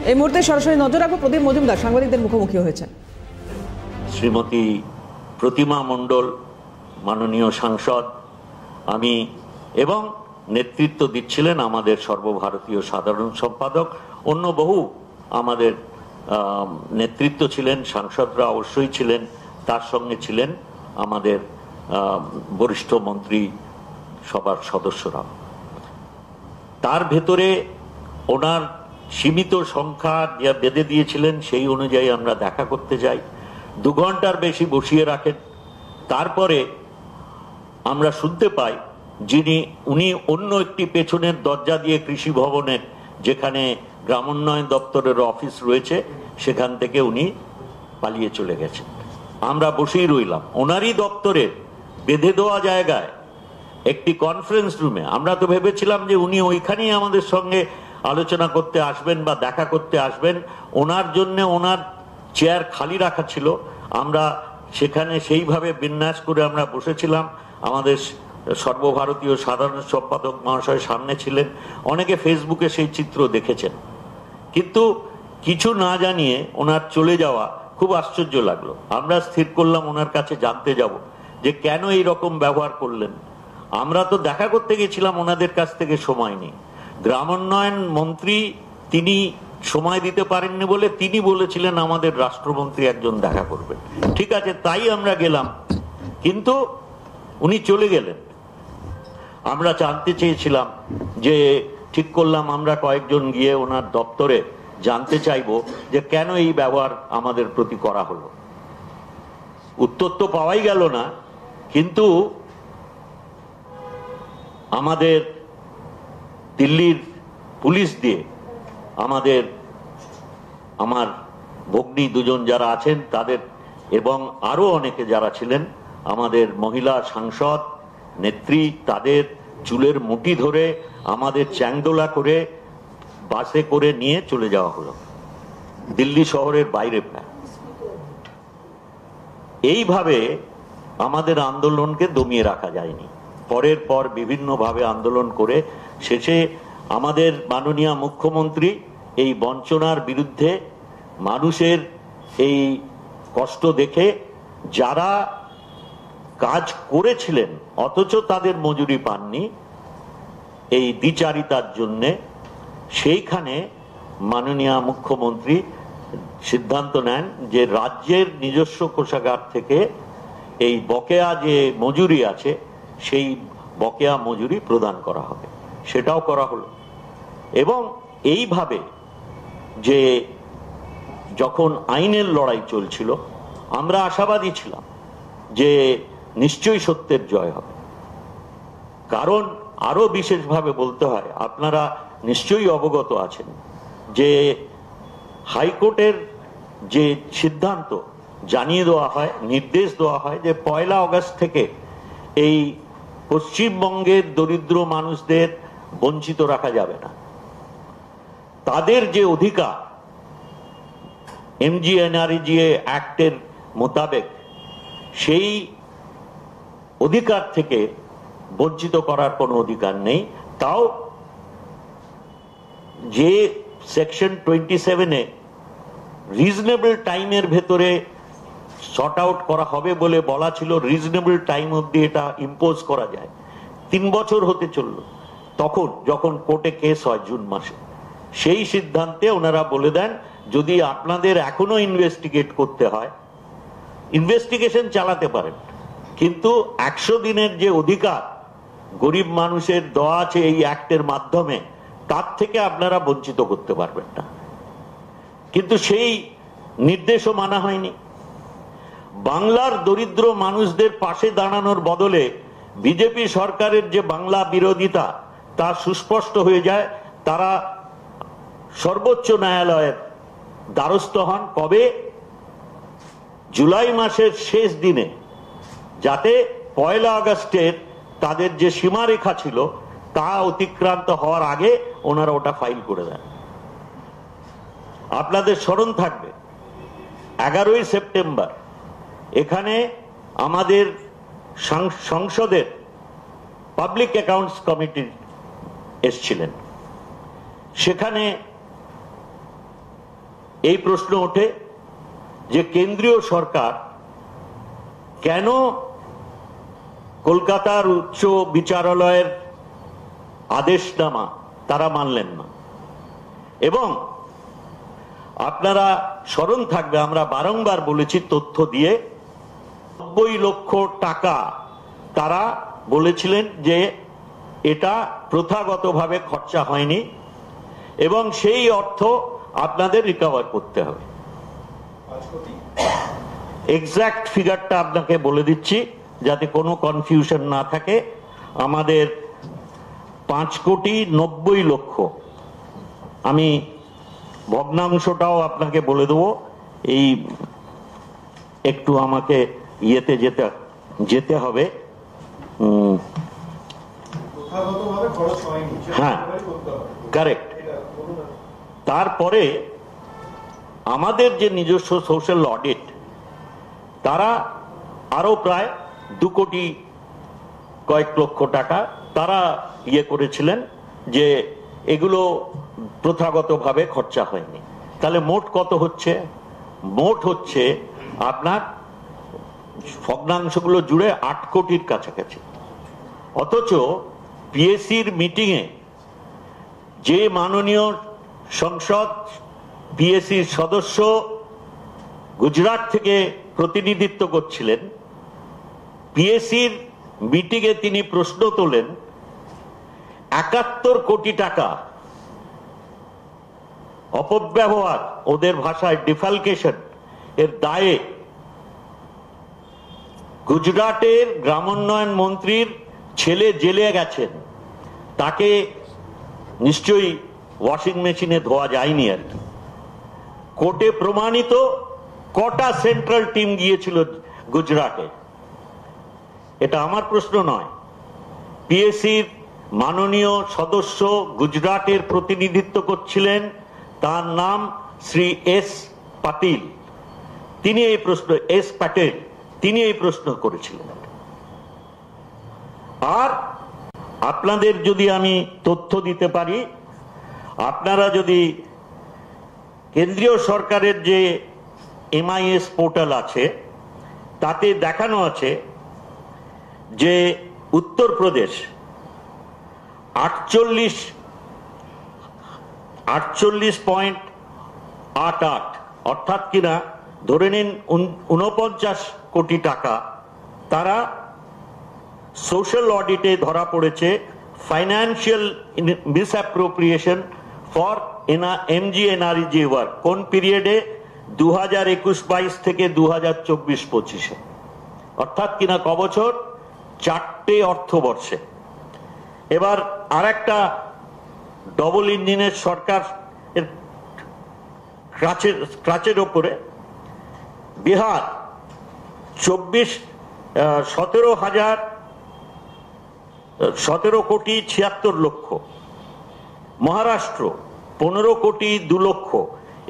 এই মুহূর্তে সরাসরি নজর রাখবো প্রদীপ মজুমদার সাংবাদিকদের মুখোমুখি হয়েছেন। শ্রীমতী প্রতিমা মণ্ডল মাননীয় সাংসদ, আমি এবং নেতৃত্ব দিচ্ছিলেন আমাদের সর্বভারতীয় সাধারণ সম্পাদক, অন্য বহু আমাদের নেতৃত্ব ছিলেন, সাংসদরা অবশ্যই ছিলেন, তার সঙ্গে ছিলেন আমাদের বরিষ্ঠ মন্ত্রী সভার সদস্যরা। তার ভেতরে ওনার সীমিত সংখ্যা যা বেঁধে দিয়েছিলেন সেই অনুযায়ী আমরা দেখা করতে যাই, 2 ঘন্টার বেশি বসিয়ে রাখেন। তারপরে আমরা শুনতে পাই উনি অন্য একটি পেছনের দরজা দিয়ে কৃষি ভবনের, যেখানে গ্রামোন্নয়ন দপ্তরের অফিস রয়েছে, সেখান থেকে উনি পালিয়ে চলে গেছেন। আমরা বসেই রইলাম ওনারই দপ্তরের বেঁধে দেওয়া জায়গায় একটি কনফারেন্স রুমে। আমরা তো ভেবেছিলাম যে উনি ওইখানেই আমাদের সঙ্গে আলোচনা করতে আসবেন বা দেখা করতে আসবেন, ওনার জন্য ওনার চেয়ার খালি রাখা ছিল। আমরা সেখানে সেইভাবে বিন্যাস করে আমরা বসেছিলাম। আমাদের সর্বভারতীয় সাধারণ সম্পাদক মহাশয় সামনে ছিলেন, অনেকে ফেসবুকে সেই চিত্র দেখেছেন। কিন্তু কিছু না জানিয়ে ওনার চলে যাওয়া খুব আশ্চর্য লাগলো। আমরা স্থির করলাম ওনার কাছে জানতে যাব যে কেন এই রকম ব্যবহার করলেন। আমরা তো দেখা করতে গেছিলাম, ওনাদের কাছ থেকে সময় নেই। গ্রামোন্নয়ন মন্ত্রী তিনি সময় দিতে পারেননি বলে তিনি বলেছিলেন আমাদের রাষ্ট্রমন্ত্রী একজন দেখা করবেন। ঠিক আছে, তাই আমরা গেলাম, কিন্তু উনি চলে গেলেন। আমরা জানতে চেয়েছিলাম যে, ঠিক করলাম আমরা কয়েকজন গিয়ে ওনার দপ্তরে জানতে চাইবো যে কেন এই ব্যবহার আমাদের প্রতি করা হলো। উত্তর তো পাওয়াই গেল না, কিন্তু আমাদের দিল্লির পুলিশ দিয়ে আমার ভগ্নী 2 জন যারা আছেন তাদের এবং আরো অনেকে যারা ছিলেন, আমাদের মহিলা সাংসদ নেত্রী, তাদের চুলের মুঠি ধরে আমাদের চ্যাংদোলা করে বাসে করে নিয়ে চলে যাওয়া হলো দিল্লি শহরের বাইরে। এইভাবে আমাদের আন্দোলনকে দমিয়ে রাখা যায়নি। পরের পর বিভিন্নভাবে আন্দোলন করে শেষে আমাদের মাননীয় মুখ্যমন্ত্রী এই বঞ্চনার বিরুদ্ধে, মানুষের এই কষ্ট দেখে, যারা কাজ করেছিলেন অথচ তাদের মজুরি পাননি, এই দ্বিচারিতার জন্যে সেইখানে মাননীয় মুখ্যমন্ত্রী সিদ্ধান্ত নেন যে রাজ্যের নিজস্ব কোষাগার থেকে এই বকেয়া যে মজুরি আছে সেই বকেয়া মজুরি প্রদান করা হবে। সেটাও করা হলো। এবং এইভাবে যে যখন আইনের লড়াই চলছিল, আমরা আশাবাদী ছিলাম যে নিশ্চয়ই সত্যের জয় হবে। কারণ আরো বিশেষভাবে বলতে হয়, আপনারা নিশ্চয়ই অবগত আছেন যে হাইকোর্টের যে সিদ্ধান্ত জানিয়ে দেওয়া হয়, নির্দেশ দেওয়া হয় যে 1 আগস্ট থেকে এই পশ্চিমবঙ্গের দরিদ্র মানুষদের বঞ্চিত রাখা যাবে না। তাদের যে অধিকার MGNREGA অ্যাক্টের মোতাবেক, সেই অধিকার থেকে বঞ্চিত করার কোনো অধিকার নেই। তাও যে সেকশন 27-এ রিজনেবল টাইমের ভেতরে শর্ট আউট করা হবে বলে বলা ছিল, রিজনেবল টাইম অবধি এটা ইম্পোজ করা যায়। 3 বছর হতে চলল তখন, যখন কোর্টে কেস হয় জুন মাসে। সেই সিদ্ধান্তে ওনারা বলে দেন, যদি আপনাদের এখনো ইনভেস্টিগেট করতে হয়, ইনভেস্টিগেশন চালাতে পারেন, কিন্তু 100 দিনের যে অধিকার গরিব মানুষের দেওয়া আছে এই অ্যাক্টের মাধ্যমে, তার থেকে আপনারা বঞ্চিত করতে পারবেন না। কিন্তু সেই নির্দেশও মানা হয়নি। বাংলার দরিদ্র মানুষদের পাশে দাঁড়ানোর বদলে বিজেপি সরকারের যে বাংলা বিরোধিতা তা সুস্পষ্ট হয়ে যায়। তারা সর্বোচ্চ ন্যায়ালয়ের দ্বারস্থ হন। কবে? জুলাই মাসের শেষ দিনে, যাতে 1 আগস্টের তাদের যে সীমারেখা ছিল তা অতিক্রান্ত হওয়ার আগে ওনারা ওটা ফাইল করে দেন। আপনাদের স্মরণ থাকবে 11ই সেপ্টেম্বর এখানে আমাদের সংসদের পাবলিক অ্যাকাউন্টস কমিটি এসেছিলেন। সেখানে এই প্রশ্ন ওঠে যে কেন্দ্রীয় সরকার কেন কলকাতার উচ্চ বিচারালয়ের আদেশনামা তারা মানলেন না। এবং আপনারা স্মরণ থাকবে, আমরা বারংবার বলেছি তথ্য দিয়ে, 90 লক্ষ টাকা তারা বলেছিলেন যে এটা প্রথাগতভাবে খরচা হয়নি এবং সেই অর্থ আপনাদের রিকভার করতে হবে। এক্সাক্ট ফিগারটা আপনাকে বলে দিচ্ছি যাতে কোনো কনফিউশন না থাকে। আমাদের 5,90,00,000। আমি ভগ্নাংশটাও আপনাকে বলে দেবো, এই একটু আমাকে ইয়েতে যেতে হবে। হ্যাঁ, কারেক্ট। তারপরে আমাদের যে নিজস্ব সোশ্যাল অডিট, তারা আরো প্রায় 2 কোটি কয়েক লক্ষ টাকা তারা ইয়ে করেছিলেন যে এগুলো প্রথাগতভাবে খরচা হয়নি। তাহলে মোট কত হচ্ছে? মোট হচ্ছে আপনার ভগ্নাংশগুলো জুড়ে 8 কোটির কাছাকাছি। অথচ পিএসসির মিটিংয়ে যে মাননীয় সংসদ পিএসসির সদস্য গুজরাট থেকে প্রতিনিধিত্ব করছিলেন, পিএসসির মিটিংয়ে তিনি প্রশ্ন তোলেন 71 কোটি টাকা অপব্যবহার, ওদের ভাষায় ডিফালকেশন এর দায়ে গুজরাটের গ্রামোন্নয়ন মন্ত্রীর ছেলে জেলে গেছেন। তাকে নিশ্চয়ই ওয়াশিং মেশিনে ধোয়া যায়নি আর কি। কোর্টে প্রমাণিত কটা সেন্ট্রাল টিম গিয়েছিল গুজরাটে, এটা আমার প্রশ্ন নয়। পিএসসির মাননীয় সদস্য গুজরাটের প্রতিনিধিত্ব করছিলেন, তার নাম শ্রী এস পাটিল। তিনি এই প্রশ্ন, এস প্যাটেল, তিনি এই প্রশ্ন করেছিলেন। আর আপনাদের যদি আমি তথ্য দিতে পারি, আপনারা যদি কেন্দ্রীয় সরকারের যে MIS পোর্টাল আছে তাতে দেখানো আছে যে উত্তরপ্রদেশ 48.88 অর্থাৎ কিনা ধরে নিন 49 কোটি টাকা তারা সোশ্যাল অডিটে ধরা পড়েছে ফাইন্যান্সিয়াল মিসঅ্যাপ্রোপ্রিয়েশন ফর MGNREG ওয়ার্ক। কোন পিরিয়ডে? 2021-22 থেকে 2024-25। অর্থাৎ কিনা ক বছর? 4টে অর্থবর্ষে। এবার আর একটা ডবল ইঞ্জিনের সরকার ক্রাচের ওপরে বিহার 17 কোটি 76 লক্ষ, মহারাষ্ট্র 15 কোটি 2 লক্ষ।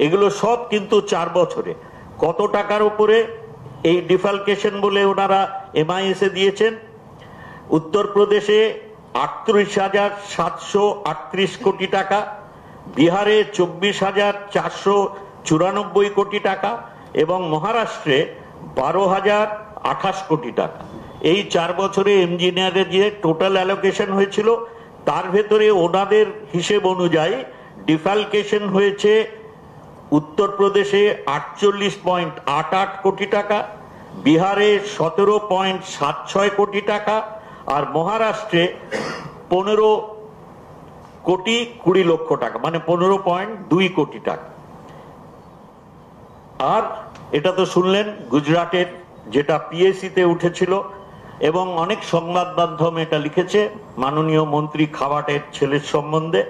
এগুলো সব কিন্তু 4 বছরে। কত টাকার উপরে এই ডিফালকেশন বলে ওনারা MIS এ দিয়েছেন? উত্তরপ্রদেশে 38,738 কোটি টাকা, বিহারে 24,494 কোটি টাকা এবং মহারাষ্ট্রে 12,028 কোটি টাকা। এই 4 বছরে ইঞ্জিনিয়ারের যে টোটাল অ্যালোকেশন হয়েছিল তার ভেতরে ওনাদের হিসেব অনুযায়ী ডিফালকেশন হয়েছে উত্তরপ্রদেশে 48.88 কোটি টাকা, বিহারে 17.76 কোটি টাকা আর মহারাষ্ট্রে 15 কোটি 20 লক্ষ টাকা, মানে 15.2 কোটি টাকা। আর এটা তো শুনলেন গুজরাটের যেটা পিএসসিতে উঠেছিল এবং অনেক সংবাদ মাধ্যম এটা লিখেছে মাননীয় মন্ত্রী খাওয়াটের ছেলের সম্বন্ধে,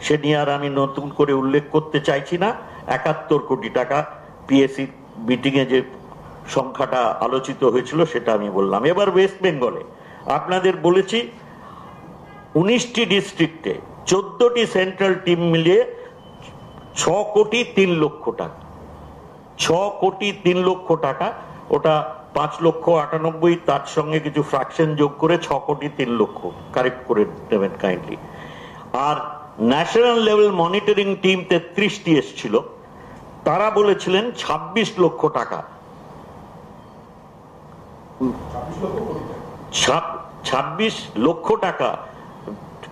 সে নিয়ে আর আমি নতুন করে উল্লেখ করতে চাইছি না। 71 কোটি টাকা পিএসসি মিটিংয়ে যে সংখ্যাটা আলোচিত হয়েছিল সেটা আমি বললাম। এবার ওয়েস্ট বেঙ্গলে আপনাদের বলেছি 19টি ডিস্ট্রিক্টে 14টি সেন্ট্রাল টিম মিলিয়ে 6 কোটি 3 লক্ষ টাকা। 6 কোটি 3 লক্ষ টাকা, ওটা 5,98,000, তার সঙ্গে কিছু ফ্র্যাকশন যোগ করে 6 কোটি 3 লক্ষ, কারেক্ট করে দেবেন কাইন্ডলি। আর ন্যাশনাল লেভেল মনিটরিং টিম 33টি এসেছিল, তারা বলেছিলেন 26 লক্ষ টাকা। 26 লক্ষ টাকা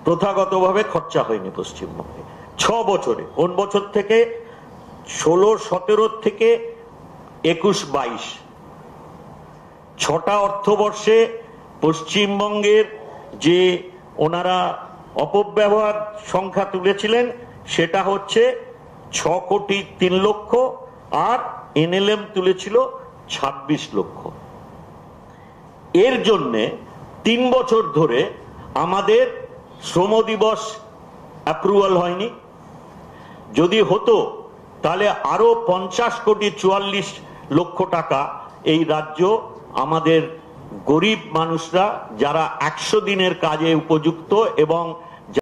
প্রথাগতভাবে খরচা হয়নি পশ্চিমবঙ্গে 6 বছরে। কোন বছর থেকে? 16-17 থেকে 21-22, 6টা অর্থবর্ষে পশ্চিমবঙ্গের যে ওনারা অপব্যবহার সংখ্যা তুলেছিলেন সেটা হচ্ছে 6,03,00,000, আর এনএলএম তুলেছিল 26 লক্ষ। এর জন্যে 3 বছর ধরে আমাদের শ্রম দিবস অ্যাপ্রুভাল হয়নি। যদি হতো তাহলে আরো 50,44,00,000 টাকা এই রাজ্য আমাদের গরিব মানুষরা যারা 100 দিনের কাজে উপযুক্ত এবং